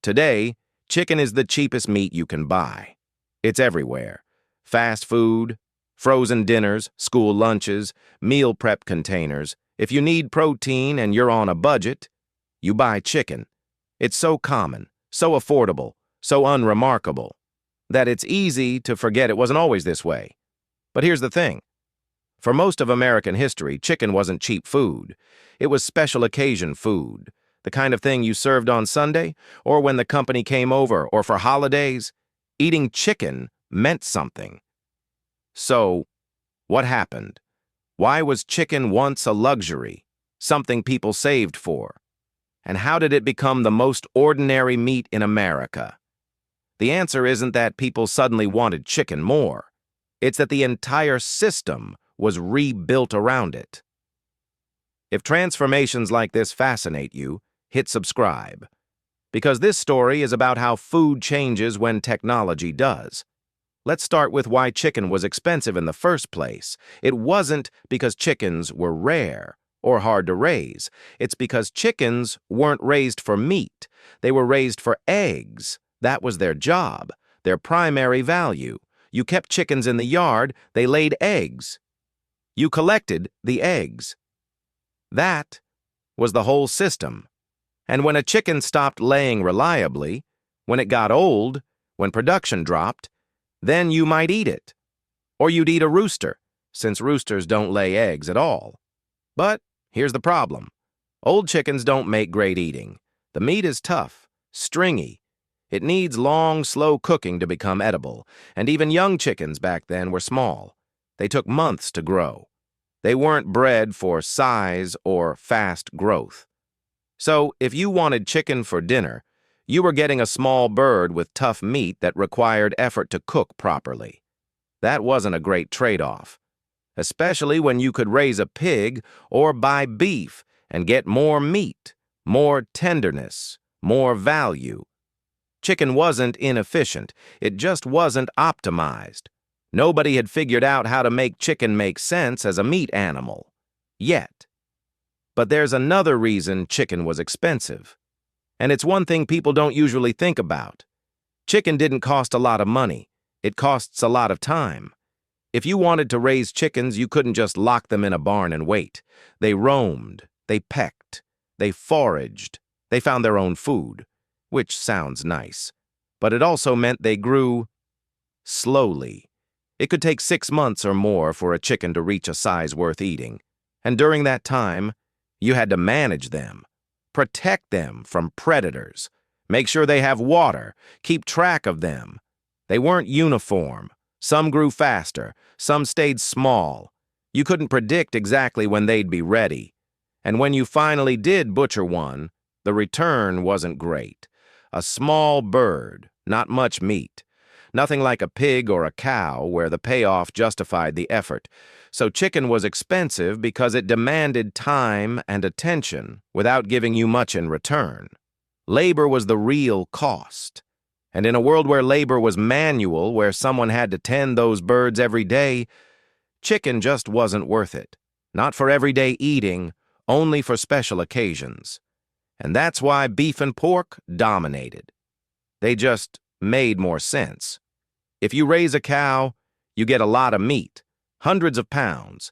Today, chicken is the cheapest meat you can buy. It's everywhere. Fast food, frozen dinners, school lunches, meal prep containers. If you need protein and you're on a budget, you buy chicken. It's so common, so affordable, so unremarkable, that it's easy to forget it wasn't always this way. But here's the thing. For most of American history, chicken wasn't cheap food. It was special occasion food, the kind of thing you served on Sunday, or when the company came over, or for holidays. Eating chicken meant something. So, what happened? Why was chicken once a luxury, something people saved for? And how did it become the most ordinary meat in America? The answer isn't that people suddenly wanted chicken more. It's that the entire system was rebuilt around it. If transformations like this fascinate you, hit subscribe. Because this story is about how food changes when technology does. Let's start with why chicken was expensive in the first place. It wasn't because chickens were rare or hard to raise. It's because chickens weren't raised for meat. They were raised for eggs. That was their job, their primary value. You kept chickens in the yard, they laid eggs. You collected the eggs. That was the whole system. And when a chicken stopped laying reliably, when it got old, when production dropped, then you might eat it. Or you'd eat a rooster, since roosters don't lay eggs at all. But here's the problem. Old chickens don't make great eating. The meat is tough, stringy. It needs long, slow cooking to become edible, and even young chickens back then were small. They took months to grow. They weren't bred for size or fast growth. So, if you wanted chicken for dinner, you were getting a small bird with tough meat that required effort to cook properly. That wasn't a great trade-off, especially when you could raise a pig or buy beef and get more meat, more tenderness, more value. Chicken wasn't inefficient, it just wasn't optimized. Nobody had figured out how to make chicken make sense as a meat animal. Yet. But there's another reason chicken was expensive. And it's one thing people don't usually think about. Chicken didn't cost a lot of money. It costs a lot of time. If you wanted to raise chickens, you couldn't just lock them in a barn and wait. They roamed, they pecked, they foraged, they found their own food, which sounds nice. But it also meant they grew slowly. It could take 6 months or more for a chicken to reach a size worth eating. And during that time, you had to manage them, protect them from predators, make sure they have water, keep track of them. They weren't uniform. Some grew faster, some stayed small. You couldn't predict exactly when they'd be ready. And when you finally did butcher one, the return wasn't great. A small bird, not much meat. Nothing like a pig or a cow where the payoff justified the effort. So chicken was expensive because it demanded time and attention without giving you much in return. Labor was the real cost. And in a world where labor was manual, where someone had to tend those birds every day, chicken just wasn't worth it. Not for everyday eating, only for special occasions. And that's why beef and pork dominated. They just made more sense. If you raise a cow, you get a lot of meat, hundreds of pounds,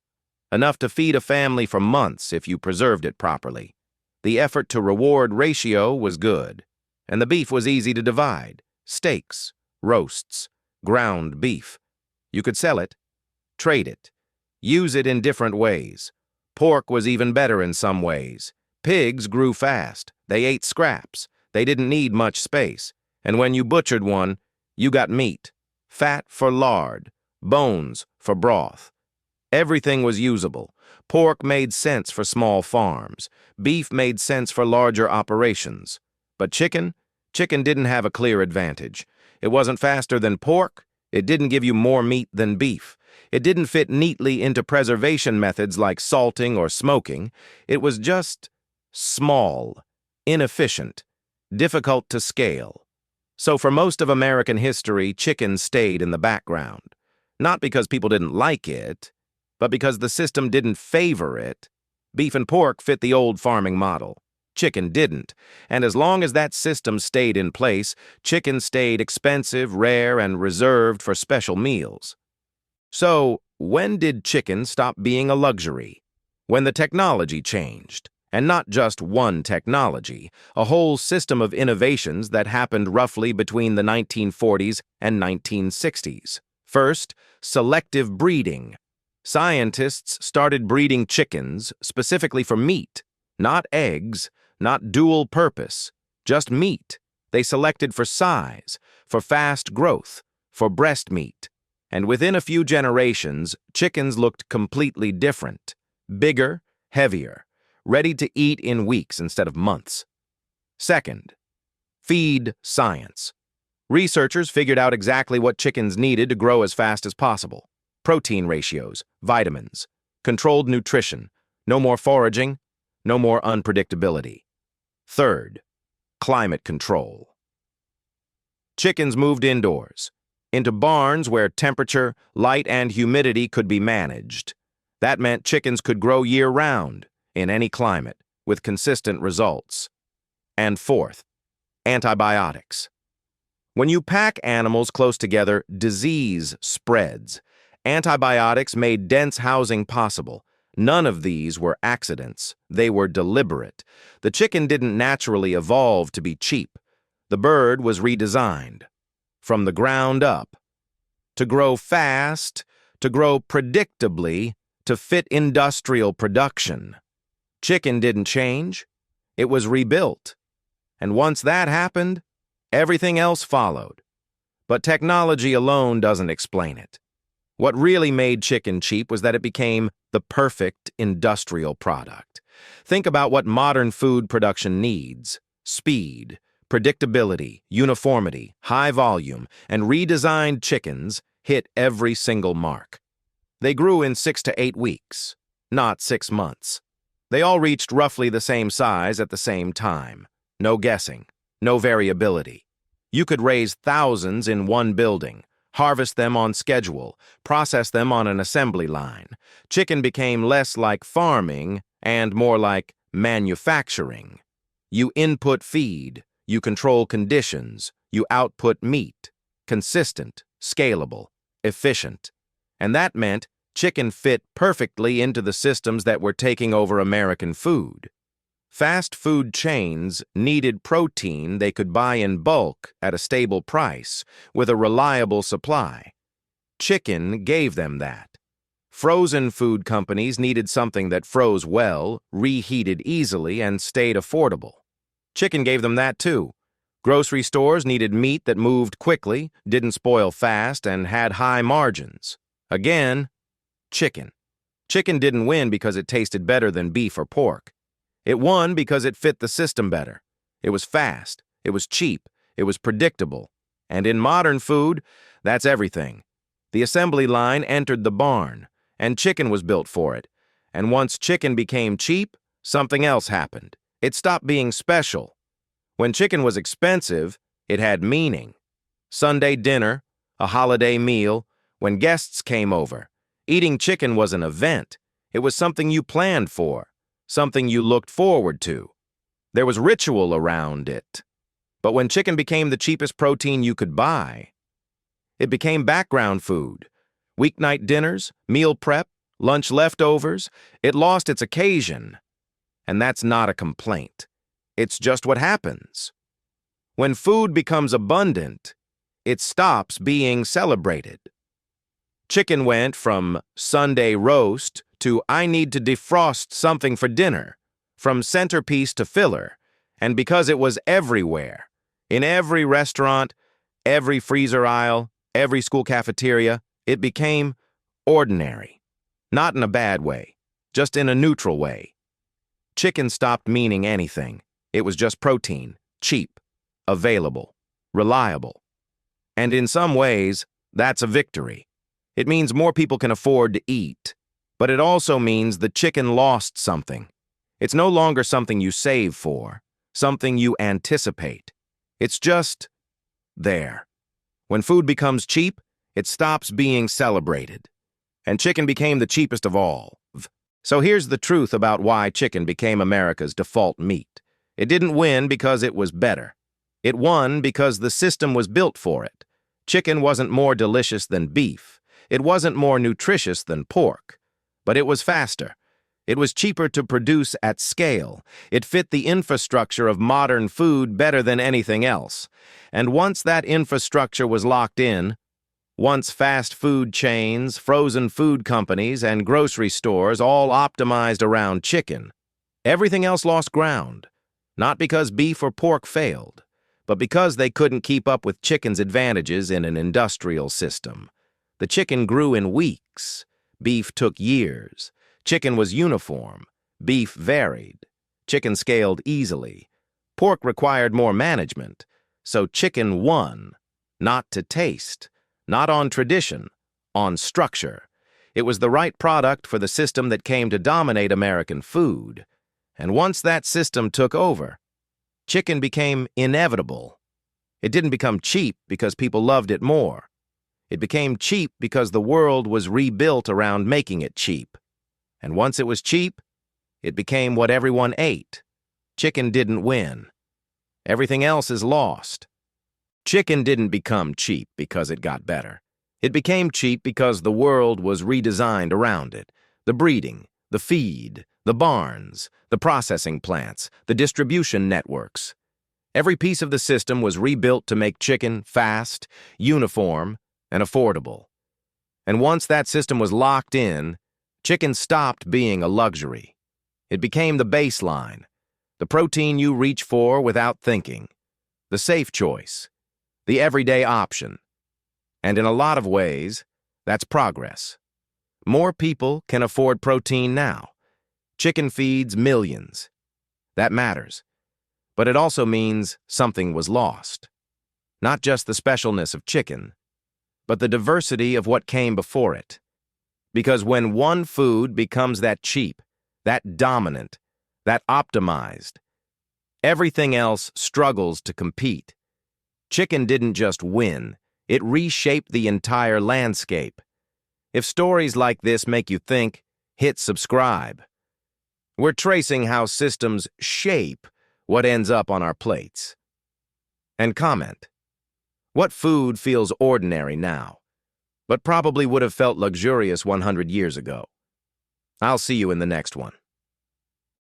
enough to feed a family for months if you preserved it properly. The effort to reward ratio was good, and the beef was easy to divide. Steaks, roasts, ground beef. You could sell it, trade it, use it in different ways. Pork was even better in some ways. Pigs grew fast. They ate scraps. They didn't need much space. And when you butchered one, you got meat. Fat for lard, bones for broth. Everything was usable. Pork made sense for small farms. Beef made sense for larger operations. But chicken didn't have a clear advantage. It wasn't faster than pork. It didn't give you more meat than beef. It didn't fit neatly into preservation methods like salting or smoking. It was just small, inefficient, difficult to scale. So for most of American history, chicken stayed in the background. Not because people didn't like it, but because the system didn't favor it. Beef and pork fit the old farming model. Chicken didn't, and as long as that system stayed in place, chicken stayed expensive, rare, and reserved for special meals. So, when did chicken stop being a luxury? When the technology changed. And not just one technology, a whole system of innovations that happened roughly between the 1940s and 1960s. First, selective breeding. Scientists started breeding chickens specifically for meat, not eggs, not dual purpose, just meat. They selected for size, for fast growth, for breast meat. And within a few generations, chickens looked completely different. Bigger, heavier, ready to eat in weeks instead of months. Second, feed science. Researchers figured out exactly what chickens needed to grow as fast as possible. Protein ratios, vitamins, controlled nutrition, no more foraging, no more unpredictability. Third, climate control. Chickens moved indoors, into barns where temperature, light, and humidity could be managed. That meant chickens could grow year-round, in any climate, with consistent results. And fourth, antibiotics. When you pack animals close together, disease spreads. Antibiotics made dense housing possible. None of these were accidents. They were deliberate. The chicken didn't naturally evolve to be cheap. The bird was redesigned. From the ground up. To grow fast, to grow predictably, to fit industrial production. Chicken didn't change. It was rebuilt. And once that happened, everything else followed. But technology alone doesn't explain it. What really made chicken cheap was that it became the perfect industrial product. Think about what modern food production needs: speed, predictability, uniformity, high volume, and redesigned chickens hit every single mark. They grew in 6 to 8 weeks, not 6 months. They all reached roughly the same size at the same time. No guessing, no variability. You could raise thousands in one building, harvest them on schedule, process them on an assembly line. Chicken became less like farming and more like manufacturing. You input feed, you control conditions, you output meat. Consistent, scalable, efficient. And that meant chicken fit perfectly into the systems that were taking over American food. Fast food chains needed protein they could buy in bulk at a stable price with a reliable supply. Chicken gave them that. Frozen food companies needed something that froze well, reheated easily, and stayed affordable. Chicken gave them that too. Grocery stores needed meat that moved quickly, didn't spoil fast, and had high margins. Again, chicken. Chicken didn't win because it tasted better than beef or pork. It won because it fit the system better. It was fast, it was cheap, it was predictable. And in modern food, that's everything. The assembly line entered the barn, and chicken was built for it. And once chicken became cheap, something else happened. It stopped being special. When chicken was expensive, it had meaning. Sunday dinner, a holiday meal, when guests came over. Eating chicken was an event. It was something you planned for, something you looked forward to. There was ritual around it. But when chicken became the cheapest protein you could buy, it became background food. Weeknight dinners, meal prep, lunch leftovers, it lost its occasion. And that's not a complaint. It's just what happens. When food becomes abundant, it stops being celebrated. Chicken went from Sunday roast to I need to defrost something for dinner, from centerpiece to filler, and because it was everywhere, in every restaurant, every freezer aisle, every school cafeteria, it became ordinary. Not in a bad way, just in a neutral way. Chicken stopped meaning anything. It was just protein, cheap, available, reliable. And in some ways, that's a victory. It means more people can afford to eat. But it also means the chicken lost something. It's no longer something you save for, something you anticipate. It's just there. When food becomes cheap, it stops being celebrated. And chicken became the cheapest of all. So here's the truth about why chicken became America's default meat. It didn't win because it was better. It won because the system was built for it. Chicken wasn't more delicious than beef. It wasn't more nutritious than pork. But it was faster. It was cheaper to produce at scale. It fit the infrastructure of modern food better than anything else. And once that infrastructure was locked in, once fast food chains, frozen food companies, and grocery stores all optimized around chicken, everything else lost ground. Not because beef or pork failed, but because they couldn't keep up with chicken's advantages in an industrial system. The chicken grew in weeks. Beef took years. Chicken was uniform. Beef varied. Chicken scaled easily. Pork required more management. So chicken won, not to taste, not on tradition, on structure. It was the right product for the system that came to dominate American food. And once that system took over, chicken became inevitable. It didn't become cheap because people loved it more. It became cheap because the world was rebuilt around making it cheap. And once it was cheap, it became what everyone ate. Chicken didn't win. Everything else is lost. Chicken didn't become cheap because it got better. It became cheap because the world was redesigned around it. The breeding, the feed, the barns, the processing plants, the distribution networks. Every piece of the system was rebuilt to make chicken fast, uniform, and affordable. And once that system was locked in, chicken stopped being a luxury. It became the baseline, the protein you reach for without thinking, the safe choice, the everyday option. And in a lot of ways, that's progress. More people can afford protein now. Chicken feeds millions. That matters. But it also means something was lost. Not just the specialness of chicken, but the diversity of what came before it. Because when one food becomes that cheap, that dominant, that optimized, everything else struggles to compete. Chicken didn't just win, it reshaped the entire landscape. If stories like this make you think, hit subscribe. We're tracing how systems shape what ends up on our plates. And comment. What food feels ordinary now, but probably would have felt luxurious 100 years ago? I'll see you in the next one.